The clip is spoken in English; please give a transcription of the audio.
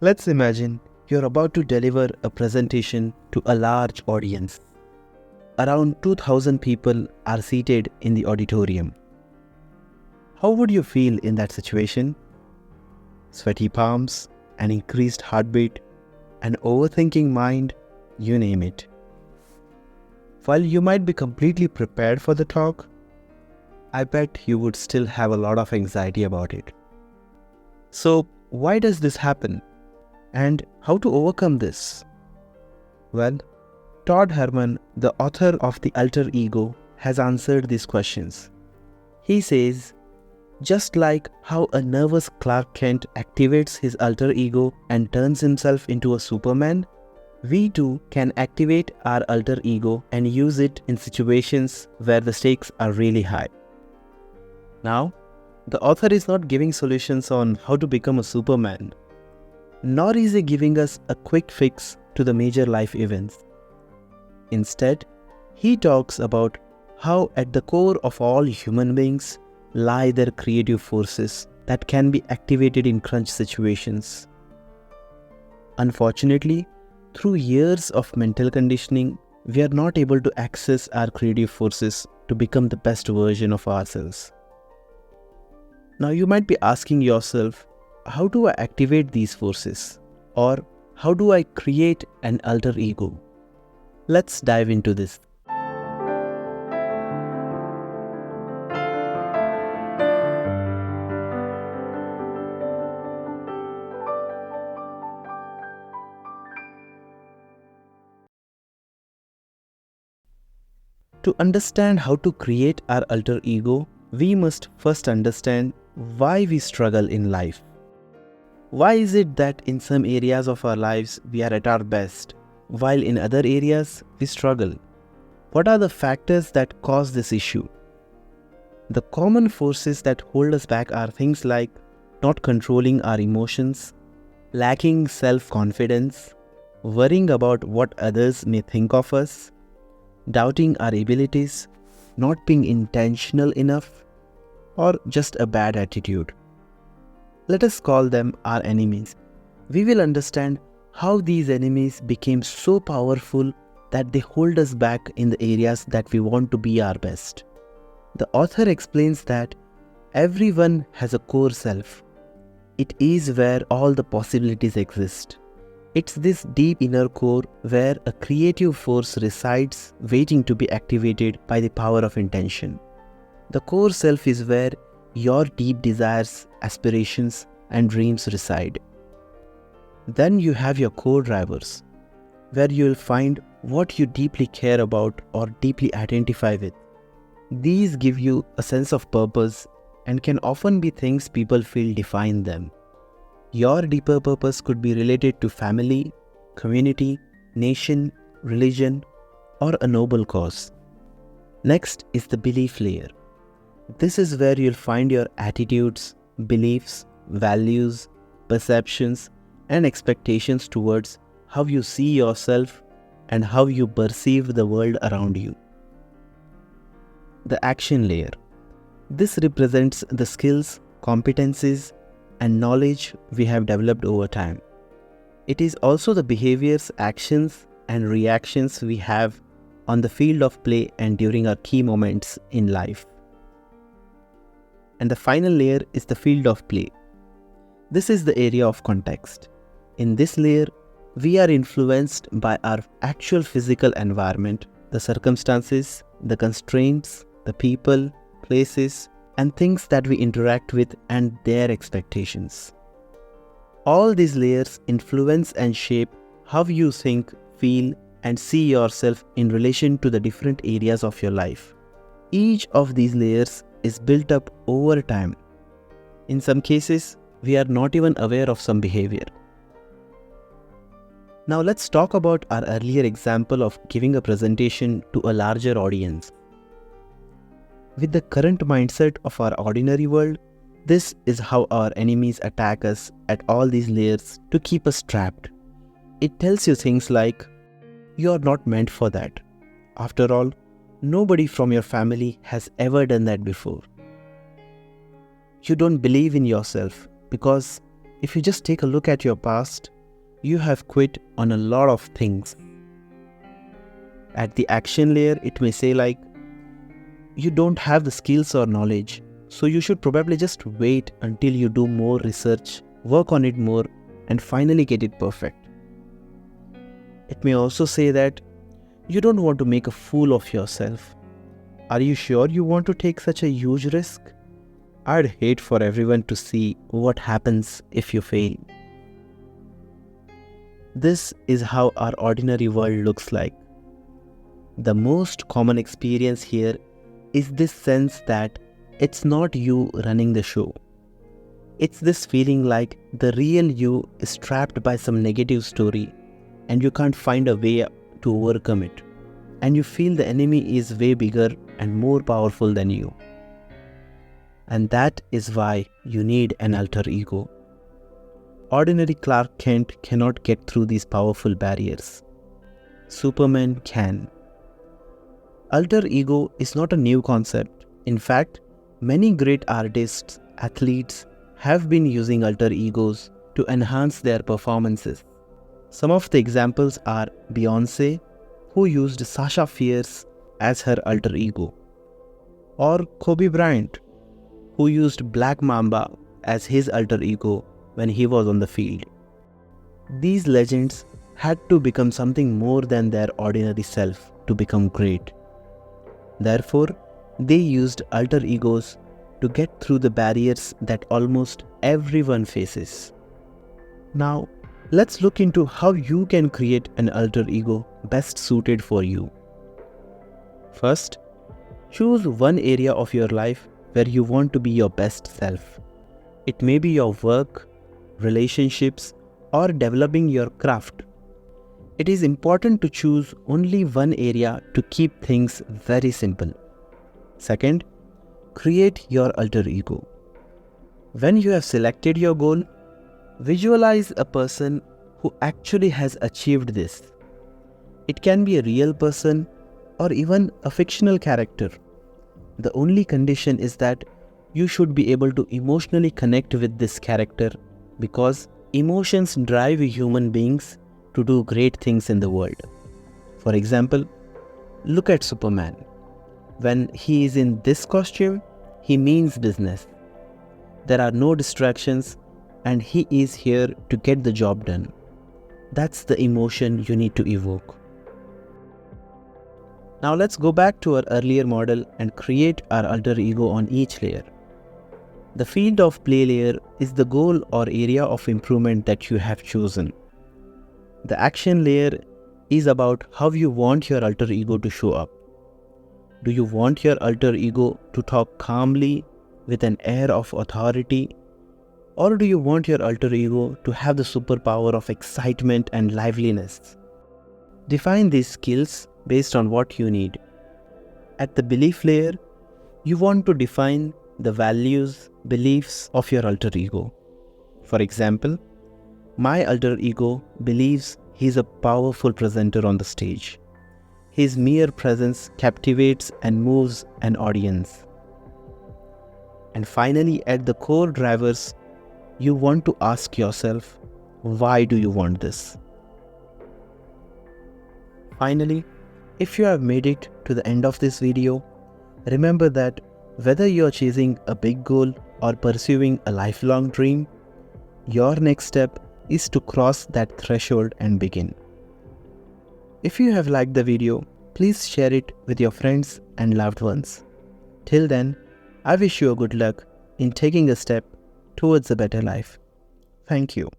Let's imagine you're about to deliver a presentation to a large audience. Around 2000 people are seated in the auditorium. How would you feel in that situation? Sweaty palms, an increased heartbeat, an overthinking mind, you name it. While you might be completely prepared for the talk, I bet you would still have a lot of anxiety about it. So, why does this happen? And how to overcome this? Well, Todd Herman, the author of The Alterego, has answered these questions. He says, just like how a nervous Clark Kent activates his alter ego and turns himself into a Superman, we too can activate our alter ego and use it in situations where the stakes are really high. Now, the author is not giving solutions on how to become a Superman, nor is he giving us a quick fix to the major life events. Instead, he talks about how at the core of all human beings lie their creative forces that can be activated in crunch situations. Unfortunately, through years of mental conditioning, we are not able to access our creative forces to become the best version of ourselves. Now you might be asking yourself, how do I activate these forces? Or how do I create an alter ego? Let's dive into this. To understand how to create our alter ego, we must first understand why we struggle in life. Why is it that in some areas of our lives we are at our best, while in other areas we struggle? What are the factors that cause this issue? The common forces that hold us back are things like not controlling our emotions, lacking self-confidence, worrying about what others may think of us, doubting our abilities, not being intentional enough, or just a bad attitude. Let us call them our enemies. We will understand how these enemies became so powerful that they hold us back in the areas that we want to be our best. The author explains that everyone has a core self. It is where all the possibilities exist. It's this deep inner core where a creative force resides, waiting to be activated by the power of intention. The core self is where your deep desires, aspirations, and dreams reside. Then you have your core drivers, where you will find what you deeply care about or deeply identify with. These give you a sense of purpose and can often be things people feel define them. Your deeper purpose could be related to family, community, nation, religion, or a noble cause. Next is the belief layer. This is where you'll find your attitudes, beliefs, values, perceptions, and expectations towards how you see yourself and how you perceive the world around you. The action layer. This represents the skills, competencies, and knowledge we have developed over time. It is also the behaviors, actions, and reactions we have on the field of play and during our key moments in life. And the final layer is the field of play. This is the area of context. In this layer, we are influenced by our actual physical environment, the circumstances, the constraints, the people, places, and things that we interact with and their expectations. All these layers influence and shape how you think, feel, and see yourself in relation to the different areas of your life. Each of these layers is built up over time. In some cases, we are not even aware of some behavior. Now let's talk about our earlier example of giving a presentation to a larger audience. With the current mindset of our ordinary world, this is how our enemies attack us at all these layers to keep us trapped. It tells you things like, you are not meant for that. After all, nobody from your family has ever done that before. You don't believe in yourself because if you just take a look at your past, you have quit on a lot of things. At the action layer, it may say like, you don't have the skills or knowledge, so you should probably just wait until you do more research, work on it more, and finally get it perfect. It may also say that you don't want to make a fool of yourself. Are you sure you want to take such a huge risk? I'd hate for everyone to see what happens if you fail. This is how our ordinary world looks like. The most common experience here is this sense that it's not you running the show. It's this feeling like the real you is trapped by some negative story and you can't find a way to overcome it. And you feel the enemy is way bigger and more powerful than you. And that is why you need an alter ego. Ordinary Clark Kent cannot get through these powerful barriers. Superman can. Alter ego is not a new concept. In fact, many great artists, athletes have been using alter egos to enhance their performances. Some of the examples are Beyoncé, who used Sasha Fierce as her alter ego, or Kobe Bryant, who used Black Mamba as his alter ego when he was on the field. These legends had to become something more than their ordinary self to become great. Therefore, they used alter egos to get through the barriers that almost everyone faces. Now, let's look into how you can create an alter ego best suited for you. First, choose one area of your life where you want to be your best self. It may be your work, relationships, or developing your craft. It is important to choose only one area to keep things very simple. Second, create your alter ego. When you have selected your goal, visualize a person who actually has achieved this. It can be a real person or even a fictional character. The only condition is that you should be able to emotionally connect with this character, because emotions drive human beings to do great things in the world. For example, look at Superman. When he is in this costume, he means business. There are no distractions and he is here to get the job done. That's the emotion you need to evoke. Now let's go back to our earlier model and create our alter ego on each layer. The field of play layer is the goal or area of improvement that you have chosen. The action layer is about how you want your alter ego to show up. Do you want your alter ego to talk calmly with an air of authority? Or do you want your alter ego to have the superpower of excitement and liveliness? Define these skills based on what you need. At the belief layer, you want to define the values, beliefs of your alter ego. For example, my alter ego believes he's a powerful presenter on the stage. His mere presence captivates and moves an audience. And finally, at the core drivers, you want to ask yourself, why do you want this? Finally, if you have made it to the end of this video, remember that whether you are chasing a big goal or pursuing a lifelong dream, your next step is to cross that threshold and begin. If you have liked the video, please share it with your friends and loved ones. Till then, I wish you a good luck in taking a step towards a better life. Thank you.